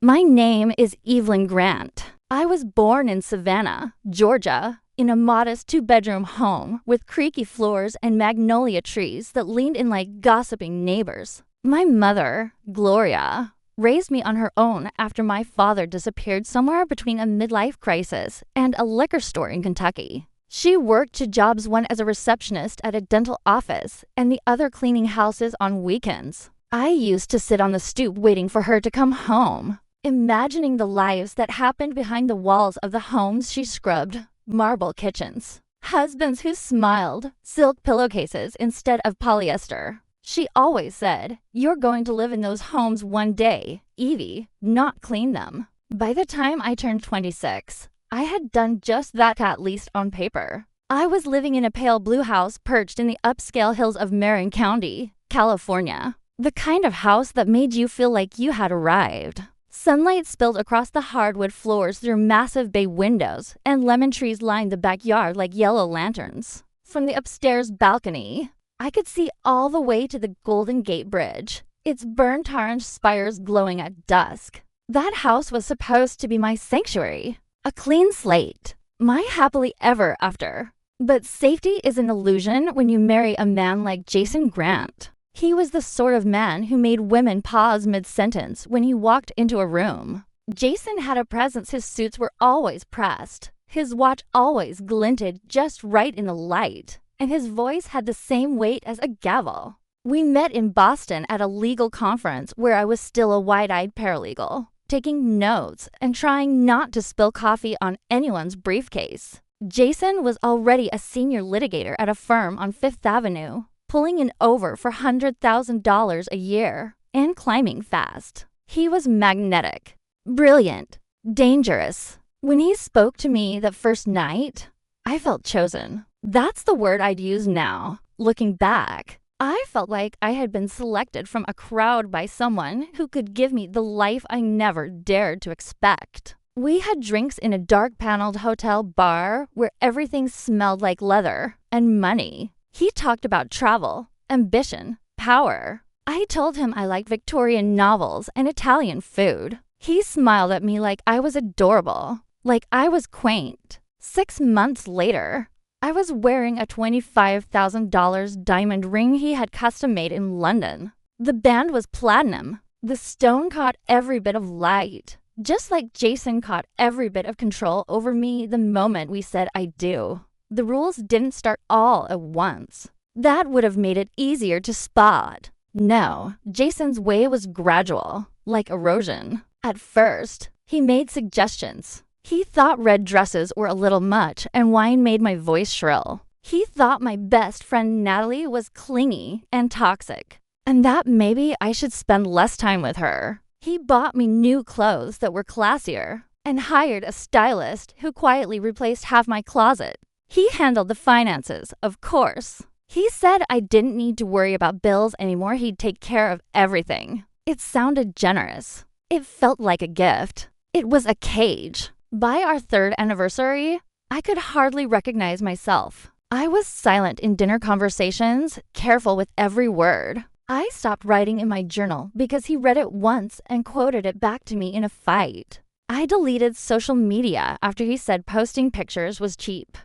My name is Evelyn Grant. I was born in Savannah, Georgia, in a modest two-bedroom home with creaky floors and magnolia trees that leaned in like gossiping neighbors. My mother, Gloria, raised me on her own after my father disappeared somewhere between a midlife crisis and a liquor store in Kentucky. She worked two jobs, one as a receptionist at a dental office and the other cleaning houses on weekends. I used to sit on the stoop waiting for her to come home, imagining the lives that happened behind the walls of the homes she scrubbed. Marble kitchens, husbands who smiled, silk pillowcases instead of polyester. She always said, "You're going to live in those homes one day, Evie, not clean them." By the time I turned 26, I had done just that, at least on paper. I was living in a pale blue house perched in the upscale hills of Marin County, California. The kind of house that made you feel like you had arrived. Sunlight spilled across the hardwood floors through massive bay windows, and lemon trees lined the backyard like yellow lanterns. From the upstairs balcony, I could see all the way to the Golden Gate Bridge, its burnt orange spires glowing at dusk. That house was supposed to be my sanctuary, a clean slate, my happily ever after. But safety is an illusion when you marry a man like Jason Grant. He was the sort of man who made women pause mid-sentence when he walked into a room. Jason had a presence. His suits were always pressed. His watch always glinted just right in the light. And his voice had the same weight as a gavel. We met in Boston at a legal conference where I was still a wide-eyed paralegal, taking notes and trying not to spill coffee on anyone's briefcase. Jason was already a senior litigator at a firm on Fifth Avenue, pulling in over for $100,000 a year and climbing fast. He was magnetic, brilliant, dangerous. When he spoke to me that first night, I felt chosen. That's the word I'd use now. Looking back, I felt like I had been selected from a crowd by someone who could give me the life I never dared to expect. We had drinks in a dark-paneled hotel bar where everything smelled like leather and money. He talked about travel, ambition, power. I told him I liked Victorian novels and Italian food. He smiled at me like I was adorable, like I was quaint. 6 months later, I was wearing a $25,000 diamond ring he had custom-made in London. The band was platinum. The stone caught every bit of light, just like Jason caught every bit of control over me the moment we said I do. The rules didn't start all at once. That would have made it easier to spot. No, Jason's way was gradual, like erosion. At first, he made suggestions. He thought red dresses were a little much and wine made my voice shrill. He thought my best friend Natalie was clingy and toxic, and that maybe I should spend less time with her. He bought me new clothes that were classier and hired a stylist who quietly replaced half my closet. He handled the finances, of course. He said I didn't need to worry about bills anymore. He'd take care of everything. It sounded generous. It felt like a gift. It was a cage. By our 3rd anniversary, I could hardly recognize myself. I was silent in dinner conversations, careful with every word. I stopped writing in my journal because he read it once and quoted it back to me in a fight. I deleted social media after he said posting pictures was cheap.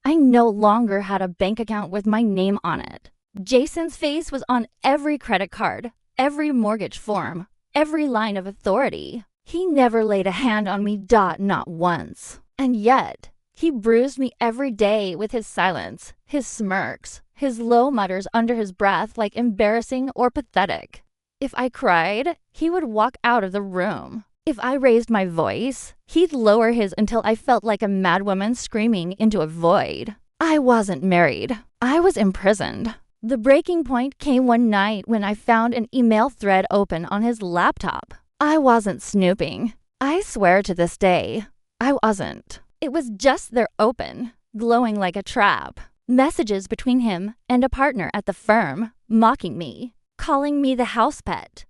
I no longer had a bank account with my name on it. Jason's face was on every credit card, every mortgage form, every line of authority. He never laid a hand on me, not once. And yet, he bruised me every day with his silence, his smirks, his low mutters under his breath like embarrassing or pathetic. If I cried, he would walk out of the room. If I raised my voice, he'd lower his until I felt like a madwoman screaming into a void. I wasn't married. I was imprisoned. The breaking point came one night when I found an email thread open on his laptop. I wasn't snooping. I swear to this day, I wasn't. It was just there open, glowing like a trap. Messages between him and a partner at the firm, mocking me, calling me the house pet,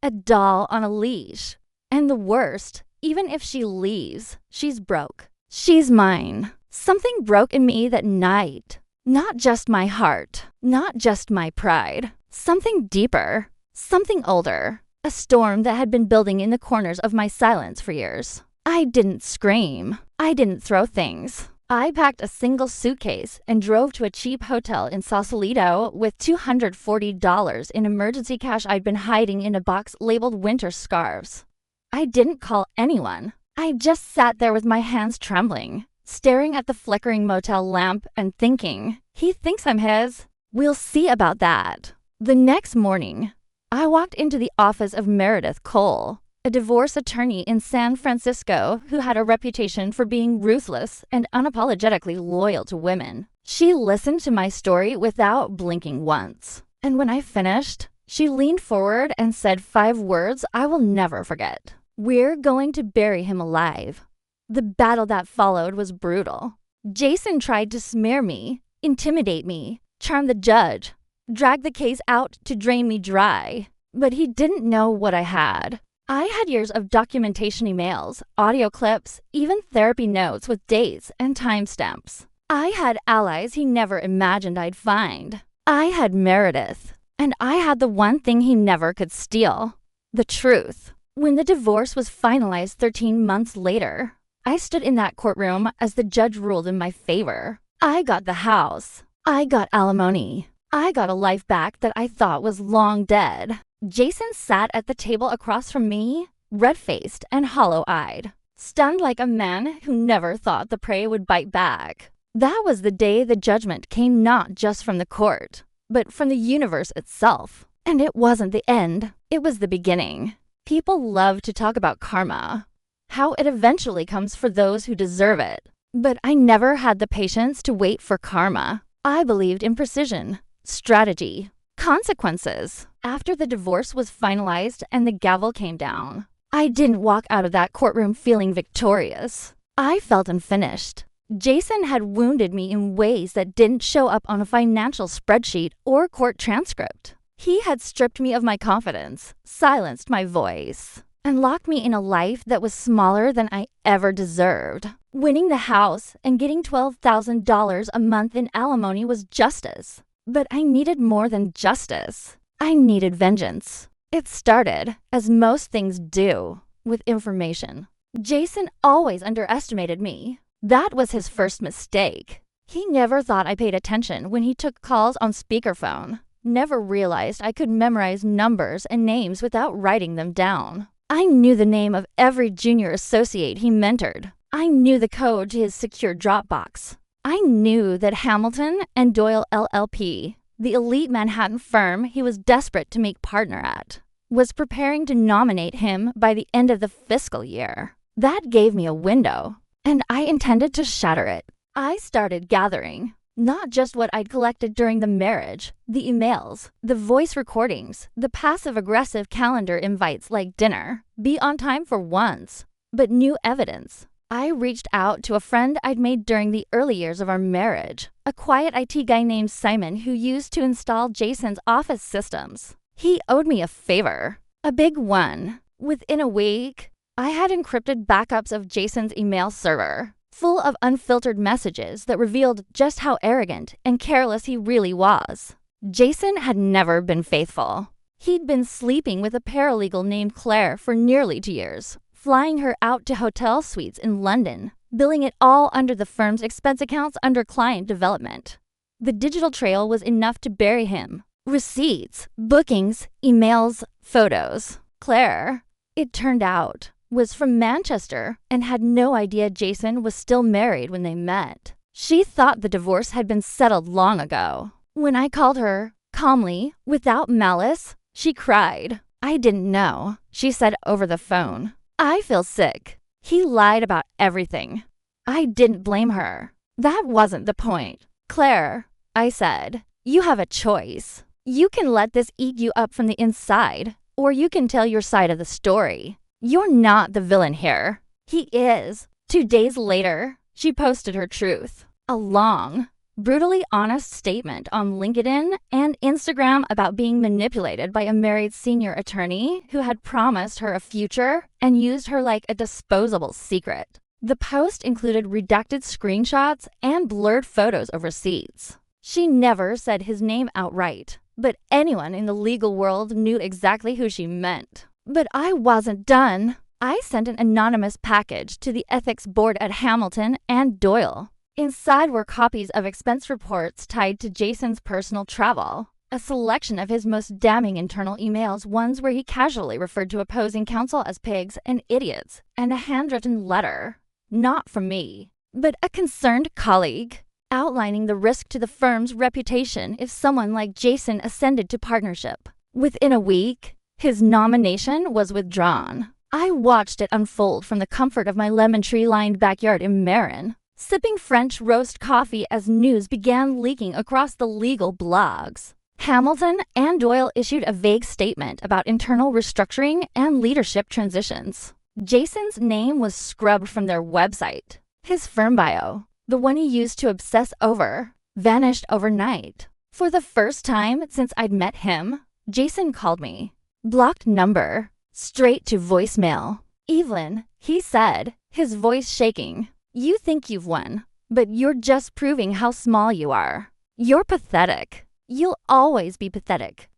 a doll on a leash. And the worst, even if she leaves, she's broke. She's mine. Something broke in me that night. Not just my heart, not just my pride. Something deeper, something older. a storm that had been building in the corners of my silence for years. I didn't scream. I didn't throw things. I packed a single suitcase and drove to a cheap hotel in Sausalito with $240 in emergency cash I'd been hiding in a box labeled winter scarves. I didn't call anyone. I just sat there with my hands trembling, staring at the flickering motel lamp and thinking, he thinks I'm his. We'll see about that. The next morning, I walked into the office of Meredith Cole, a divorce attorney in San Francisco who had a reputation for being ruthless and unapologetically loyal to women. She listened to my story without blinking once. And when I finished, she leaned forward and said 5 words I will never forget. We're going to bury him alive. The battle that followed was brutal. Jason tried to smear me, intimidate me, charm the judge, drag the case out to drain me dry. But he didn't know what I had. I had years of documentation emails, audio clips, even therapy notes with dates and timestamps. I had allies he never imagined I'd find. I had Meredith. And I had the one thing he never could steal: the truth. When the divorce was finalized 13 months later, I stood in that courtroom as the judge ruled in my favor. I got the house. I got alimony. I got a life back that I thought was long dead. Jason sat at the table across from me, red-faced and hollow-eyed, stunned like a man who never thought the prey would bite back. That was the day the judgment came not just from the court, but from the universe itself. And it wasn't the end, it was the beginning. People love to talk about karma, how it eventually comes for those who deserve it. But I never had the patience to wait for karma. I believed in precision, strategy, consequences. After the divorce was finalized and the gavel came down, I didn't walk out of that courtroom feeling victorious. I felt unfinished. Jason had wounded me in ways that didn't show up on a financial spreadsheet or court transcript. He had stripped me of my confidence, silenced my voice, and locked me in a life that was smaller than I ever deserved. Winning the house and getting $12,000 a month in alimony was justice. But I needed more than justice. I needed vengeance. It started, as most things do, with information. Jason always underestimated me. That was his first mistake. He never thought I paid attention when he took calls on speakerphone. Never realized I could memorize numbers and names without writing them down. I knew the name of every junior associate he mentored. I knew the code to his secure Dropbox. I knew that Hamilton and Doyle LLP, the elite Manhattan firm he was desperate to make partner at, was preparing to nominate him by the end of the fiscal year. That gave me a window, and I intended to shatter it. I started gathering, not just what I'd collected during the marriage, the emails, the voice recordings, the passive-aggressive calendar invites like dinner, be on time for once, but new evidence. I reached out to a friend I'd made during the early years of our marriage, a quiet IT guy named Simon who used to install Jason's office systems. He owed me a favor, a big one. Within a week, I had encrypted backups of Jason's email server, full of unfiltered messages that revealed just how arrogant and careless he really was. Jason had never been faithful. He'd been sleeping with a paralegal named Claire for nearly 2 years, flying her out to hotel suites in London, billing it all under the firm's expense accounts under client development. The digital trail was enough to bury him. Receipts, bookings, emails, photos. Claire, it turned out, was from Manchester and had no idea Jason was still married when they met. She thought the divorce had been settled long ago. When I called her, calmly, without malice, she cried. I didn't know, she said over the phone. I feel sick. He lied about everything. I didn't blame her. That wasn't the point. Claire, I said, you have a choice. You can let this eat you up from the inside, or you can tell your side of the story. You're not the villain here. He is. 2 days later, she posted her truth. A long, brutally honest statement on LinkedIn and Instagram about being manipulated by a married senior attorney who had promised her a future and used her like a disposable secret. The post included redacted screenshots and blurred photos of receipts. She never said his name outright, but anyone in the legal world knew exactly who she meant. But I wasn't done. I sent an anonymous package to the ethics board at Hamilton and Doyle. Inside were copies of expense reports tied to Jason's personal travel, a selection of his most damning internal emails, ones where he casually referred to opposing counsel as pigs and idiots, and a handwritten letter, not from me, but a concerned colleague, outlining the risk to the firm's reputation if someone like Jason ascended to partnership. Within a week, his nomination was withdrawn. I watched it unfold from the comfort of my lemon tree-lined backyard in Marin, sipping French roast coffee as news began leaking across the legal blogs. Hamilton and Doyle issued a vague statement about internal restructuring and leadership transitions. Jason's name was scrubbed from their website. His firm bio, the one he used to obsess over, vanished overnight. For the first time since I'd met him, Jason called me. Blocked number. Straight to voicemail. "Evelyn," he said, his voice shaking. "You think you've won, but you're just proving how small you are. You're pathetic. You'll always be pathetic."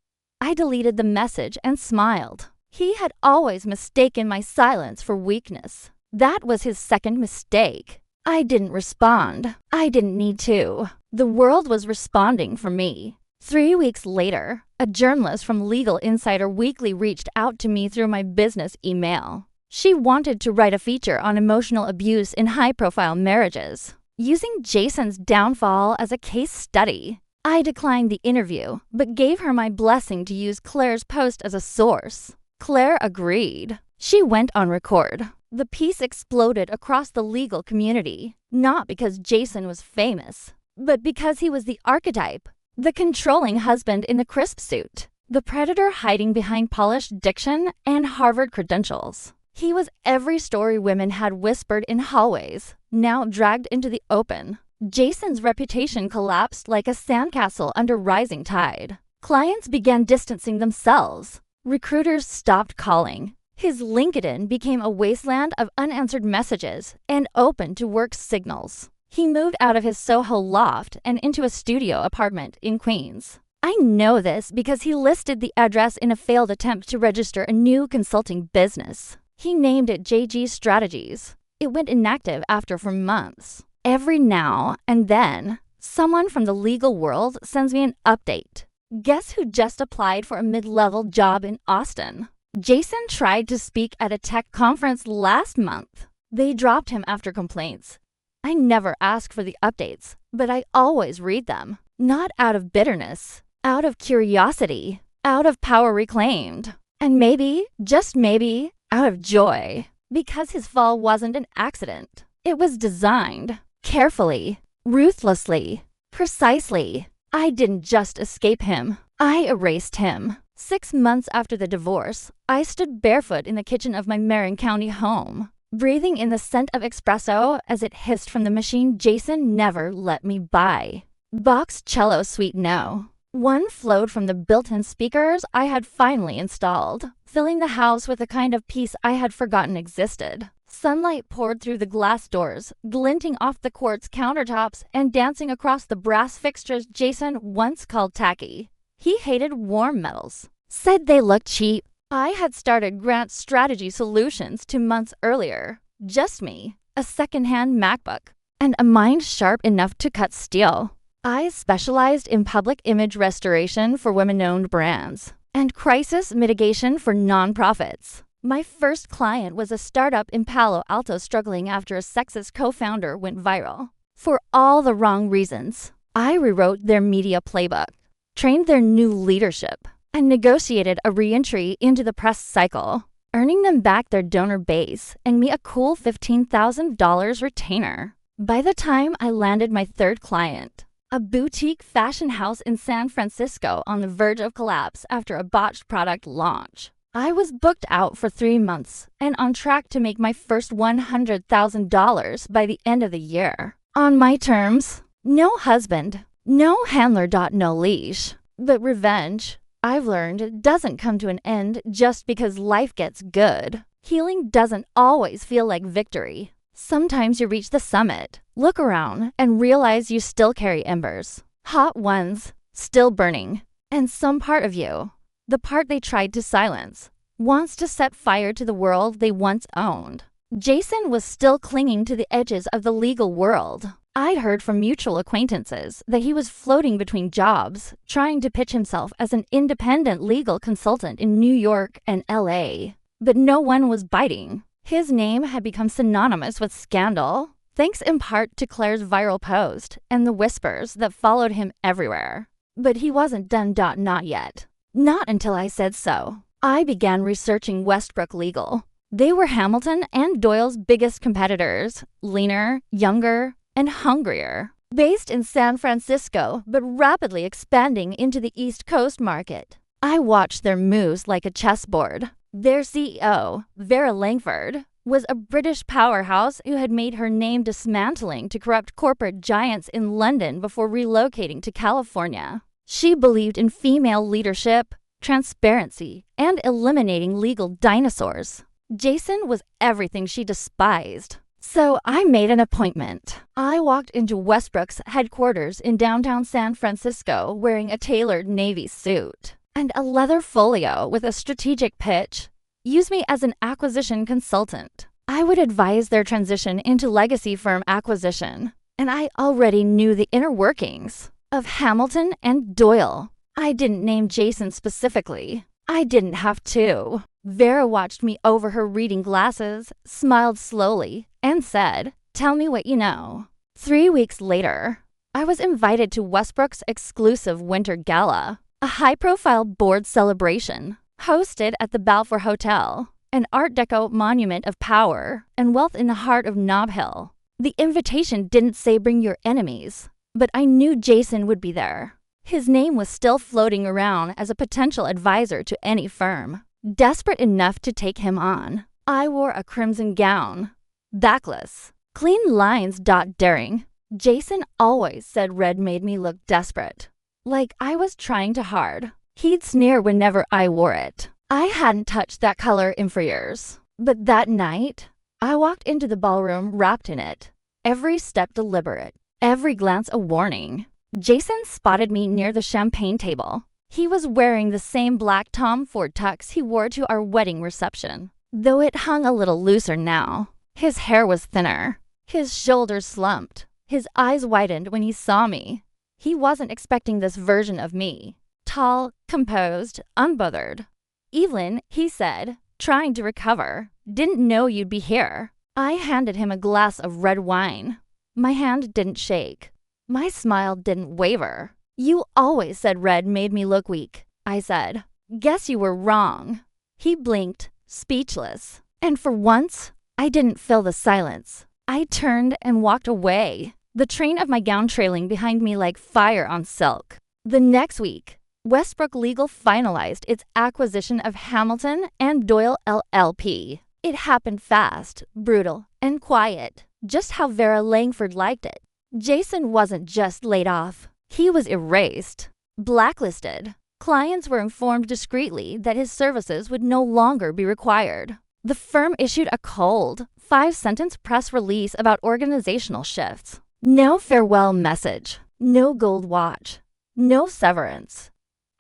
I deleted the message and smiled. He had always mistaken my silence for weakness. That was his second mistake. I didn't respond. I didn't need to. The world was responding for me. 3 weeks later, a journalist from Legal Insider Weekly reached out to me through my business email. She wanted to write a feature on emotional abuse in high-profile marriages, using Jason's downfall as a case study. I declined the interview, but gave her my blessing to use Claire's post as a source. Claire agreed. She went on record. The piece exploded across the legal community, not because Jason was famous, but because he was the archetype. The controlling husband in the crisp suit. The predator hiding behind polished diction and Harvard credentials. He was every story women had whispered in hallways, now dragged into the open. Jason's reputation collapsed like a sandcastle under rising tide. Clients began distancing themselves. Recruiters stopped calling. His LinkedIn became a wasteland of unanswered messages and open-to-work signals. He moved out of his Soho loft and into a studio apartment in Queens. I know this because he listed the address in a failed attempt to register a new consulting business. He named it JG Strategies. It went inactive for months. Every now and then, someone from the legal world sends me an update. Guess who just applied for a mid-level job in Austin? Jason tried to speak at a tech conference last month. They dropped him after complaints. I never ask for the updates, but I always read them. Not out of bitterness, out of curiosity, out of power reclaimed. And maybe, just maybe, out of joy. Because his fall wasn't an accident. It was designed. Carefully. Ruthlessly. Precisely. I didn't just escape him. I erased him. 6 months after the divorce, I stood barefoot in the kitchen of my Marin County home, breathing in the scent of espresso as it hissed from the machine Jason never let me buy. Box cello suite no. One flowed from the built-in speakers I had finally installed, filling the house with a kind of peace I had forgotten existed. Sunlight poured through the glass doors, glinting off the quartz countertops and dancing across the brass fixtures Jason once called tacky. He hated warm metals, said they looked cheap. I had started Grant Strategy Solutions 2 months earlier. Just me, a second-hand MacBook, and a mind sharp enough to cut steel. I specialized in public image restoration for women-owned brands and crisis mitigation for nonprofits. My first client was a startup in Palo Alto struggling after a sexist co-founder went viral. For all the wrong reasons, I rewrote their media playbook, trained their new leadership, and negotiated a re-entry into the press cycle, earning them back their donor base and me a cool $15,000 retainer. By the time I landed my third client, a boutique fashion house in San Francisco on the verge of collapse after a botched product launch, I was booked out for 3 months and on track to make my first $100,000 by the end of the year. On my terms, no husband, no handler. No leash. But revenge, I've learned, doesn't come to an end just because life gets good. Healing doesn't always feel like victory. Sometimes you reach the summit, look around, and realize you still carry embers. Hot ones, still burning. And some part of you, the part they tried to silence, wants to set fire to the world they once owned. Jason was still clinging to the edges of the legal world. I'd heard from mutual acquaintances that he was floating between jobs, trying to pitch himself as an independent legal consultant in New York and LA. But no one was biting. His name had become synonymous with scandal, thanks in part to Claire's viral post and the whispers that followed him everywhere. But he wasn't done. Not yet. Not until I said so. I began researching Westbrook Legal. They were Hamilton and Doyle's biggest competitors, leaner, younger, and hungrier. Based in San Francisco, but rapidly expanding into the East Coast market. I watched their moves like a chessboard. Their CEO, Vera Langford, was a British powerhouse who had made her name dismantling to corrupt corporate giants in London before relocating to California. She believed in female leadership, transparency, and eliminating legal dinosaurs. Jason was everything she despised. So I made an appointment. I walked into Westbrook's headquarters in downtown San Francisco wearing a tailored navy suit and a leather folio with a strategic pitch. Use me as an acquisition consultant. I would advise their transition into legacy firm acquisition, and I already knew the inner workings of Hamilton and Doyle. I didn't name Jason specifically. I didn't have to. Vera watched me over her reading glasses, smiled slowly, and said, "Tell me what you know." 3 weeks later, I was invited to Westbrook's exclusive winter gala, a high-profile board celebration, hosted at the Balfour Hotel, an Art Deco monument of power and wealth in the heart of Nob Hill. The invitation didn't say bring your enemies, but I knew Jason would be there. His name was still floating around as a potential advisor to any firm. Desperate enough to take him on, I wore a crimson gown, backless, clean lines. Daring. Jason always said red made me look desperate, like I was trying too hard. He'd sneer whenever I wore it. I hadn't touched that color in for years. But that night, I walked into the ballroom wrapped in it, every step deliberate, every glance a warning. Jason spotted me near the champagne table. He was wearing the same black Tom Ford tux he wore to our wedding reception, though it hung a little looser now. His hair was thinner, his shoulders slumped, his eyes widened when he saw me. He wasn't expecting this version of me. Tall, composed, unbothered. "Evelyn," he said, trying to recover, "didn't know you'd be here." I handed him a glass of red wine. My hand didn't shake. My smile didn't waver. "You always said red made me look weak," I said. "Guess you were wrong." He blinked, speechless. And for once, I didn't fill the silence. I turned and walked away, the train of my gown trailing behind me like fire on silk. The next week, Westbrook Legal finalized its acquisition of Hamilton and Doyle LLP. It happened fast, brutal, and quiet, just how Vera Langford liked it. Jason wasn't just laid off. He was erased, blacklisted. Clients were informed discreetly that his services would no longer be required. The firm issued a cold, 5-sentence press release about organizational shifts. No farewell message, no gold watch, no severance.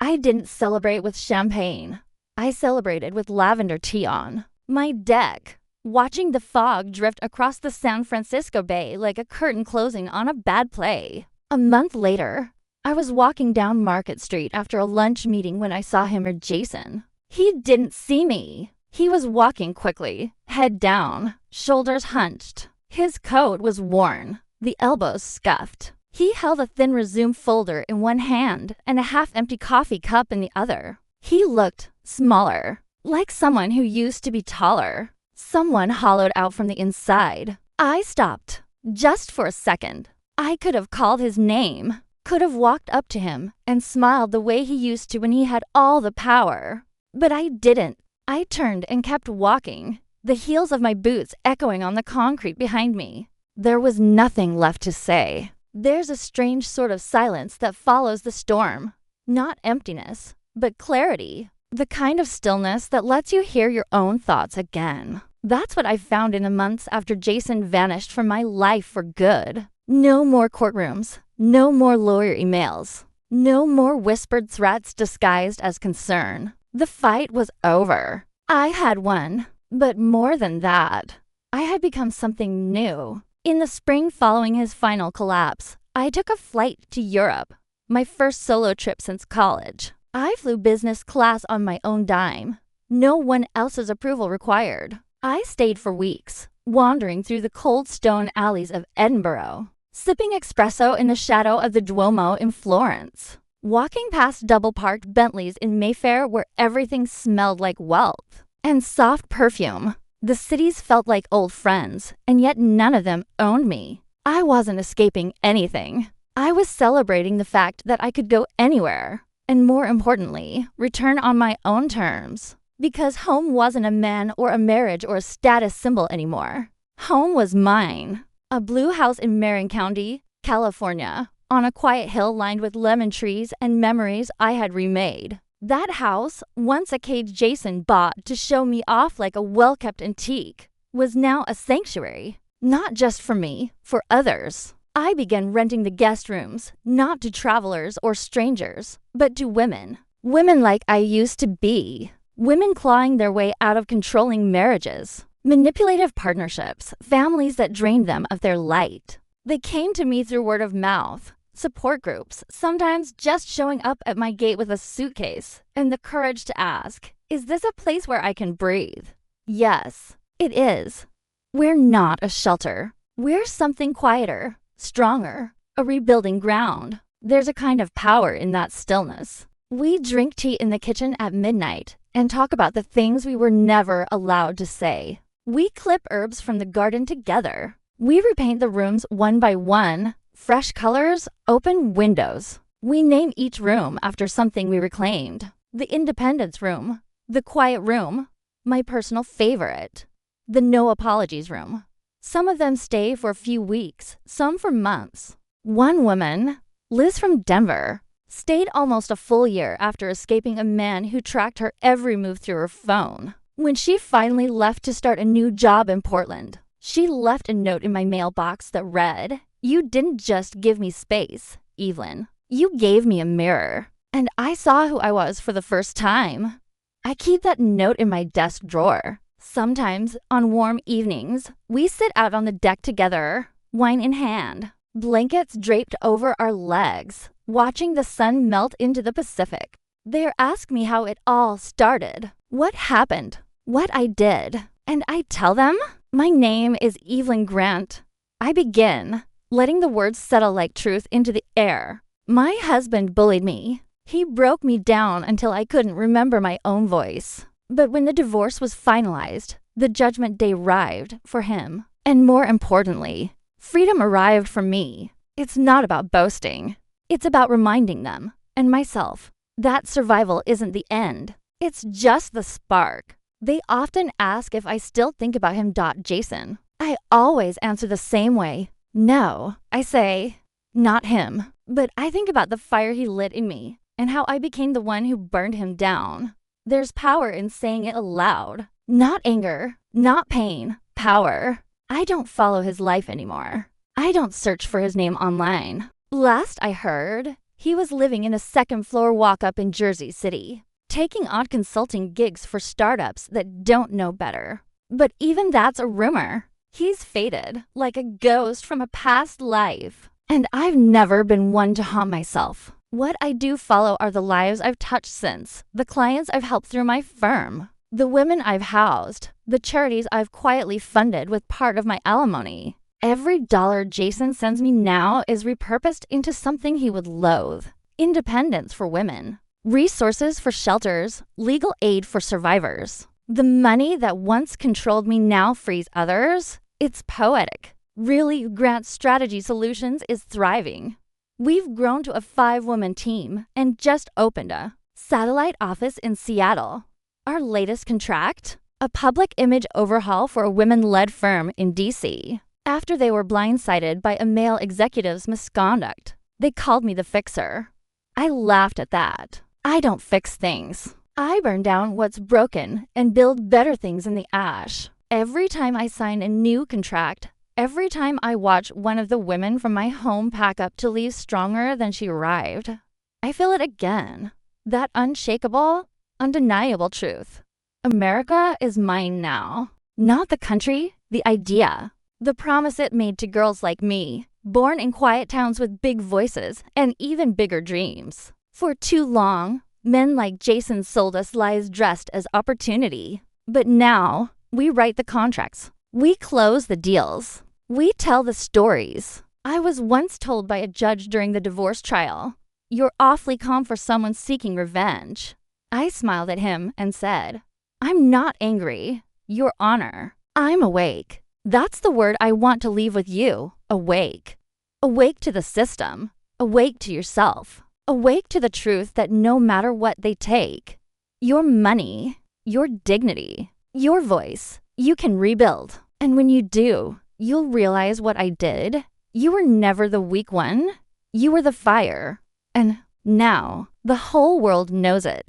I didn't celebrate with champagne. I celebrated with lavender tea on my deck, watching the fog drift across the San Francisco Bay like a curtain closing on a bad play. A month later, I was walking down Market Street after a lunch meeting when I saw him or Jason. He didn't see me. He was walking quickly, head down, shoulders hunched. His coat was worn, the elbows scuffed. He held a thin resume folder in one hand and a half-empty coffee cup in the other. He looked smaller, like someone who used to be taller, someone hollowed out from the inside. I stopped, just for a second. I could have called his name, could have walked up to him and smiled the way he used to when he had all the power. But I didn't. I turned and kept walking, the heels of my boots echoing on the concrete behind me. There was nothing left to say. There's a strange sort of silence that follows the storm. Not emptiness, but clarity. The kind of stillness that lets you hear your own thoughts again. That's what I found in the months after Jason vanished from my life for good. No more courtrooms. No more lawyer emails. No more whispered threats disguised as concern. The fight was over. I had won, but more than that, I had become something new. In the spring following his final collapse, I took a flight to Europe, my first solo trip since college. I flew business class on my own dime. No one else's approval required. I stayed for weeks, wandering through the cold stone alleys of Edinburgh, sipping espresso in the shadow of the Duomo in Florence, walking past double-parked Bentleys in Mayfair where everything smelled like wealth and soft perfume. The cities felt like old friends, and yet none of them owned me. I wasn't escaping anything. I was celebrating the fact that I could go anywhere, and more importantly, return on my own terms. Because home wasn't a man or a marriage or a status symbol anymore. Home was mine. A blue house in Marin County, California, on a quiet hill lined with lemon trees and memories I had remade. That house, once a cage Jason bought to show me off like a well-kept antique, was now a sanctuary. Not just for me, for others. I began renting the guest rooms, not to travelers or strangers, but to women. Women like I used to be. Women clawing their way out of controlling marriages, manipulative partnerships, families that drained them of their light. They came to me through word of mouth, support groups, sometimes just showing up at my gate with a suitcase and the courage to ask, "Is this a place where I can breathe?" Yes, it is. We're not a shelter. We're something quieter, stronger, a rebuilding ground. There's a kind of power in that stillness. We drink tea in the kitchen at midnight and talk about the things we were never allowed to say. We clip herbs from the garden together. We repaint the rooms one by one, fresh colors, open windows. We name each room after something we reclaimed. The independence room, the quiet room, my personal favorite, the no apologies room. Some of them stay for a few weeks, some for months. One woman, Liz from Denver, stayed almost a full year after escaping a man who tracked her every move through her phone. When she finally left to start a new job in Portland, she left a note in my mailbox that read, "You didn't just give me space, Evelyn. You gave me a mirror, and I saw who I was for the first time." I keep that note in my desk drawer. Sometimes, on warm evenings, we sit out on the deck together, wine in hand, blankets draped over our legs, watching the sun melt into the Pacific. They ask me how it all started, what happened, what I did, and I tell them, my name is Evelyn Grant. I begin, letting the words settle like truth into the air. My husband bullied me. He broke me down until I couldn't remember my own voice. But when the divorce was finalized, the judgment day arrived for him. And more importantly, freedom arrived for me. It's not about boasting. It's about reminding them, and myself, that survival isn't the end. It's just the spark. They often ask if I still think about him. Jason. I always answer the same way. No, I say, not him. But I think about the fire he lit in me and how I became the one who burned him down. There's power in saying it aloud. Not anger, not pain, power. I don't follow his life anymore. I don't search for his name online. Last I heard, he was living in a second-floor walk-up in Jersey City, taking odd consulting gigs for startups that don't know better. But even that's a rumor. He's faded, like a ghost from a past life. And I've never been one to haunt myself. What I do follow are the lives I've touched since, the clients I've helped through my firm, the women I've housed, the charities I've quietly funded with part of my alimony. Every dollar Jason sends me now is repurposed into something he would loathe. Independence for women, resources for shelters, legal aid for survivors. The money that once controlled me now frees others. It's poetic. Really, Grant Strategy Solutions is thriving. We've grown to a 5-woman team and just opened a satellite office in Seattle. Our latest contract? A public image overhaul for a women-led firm in DC. After they were blindsided by a male executive's misconduct, they called me the fixer. I laughed at that. I don't fix things. I burn down what's broken and build better things in the ash. Every time I sign a new contract, every time I watch one of the women from my home pack up to leave stronger than she arrived, I feel it again. That unshakable, undeniable truth. America is mine now. Not the country, the idea. The promise it made to girls like me, born in quiet towns with big voices and even bigger dreams. For too long, men like Jason sold us lies dressed as opportunity. But now, we write the contracts. We close the deals. We tell the stories. I was once told by a judge during the divorce trial, "You're awfully calm for someone seeking revenge." I smiled at him and said, "I'm not angry, Your Honor. I'm awake." That's the word I want to leave with you, awake. Awake to the system. Awake to yourself. Awake to the truth that no matter what they take, your money, your dignity, your voice, you can rebuild. And when you do, you'll realize what I did. You were never the weak one. You were the fire. And now, the whole world knows it.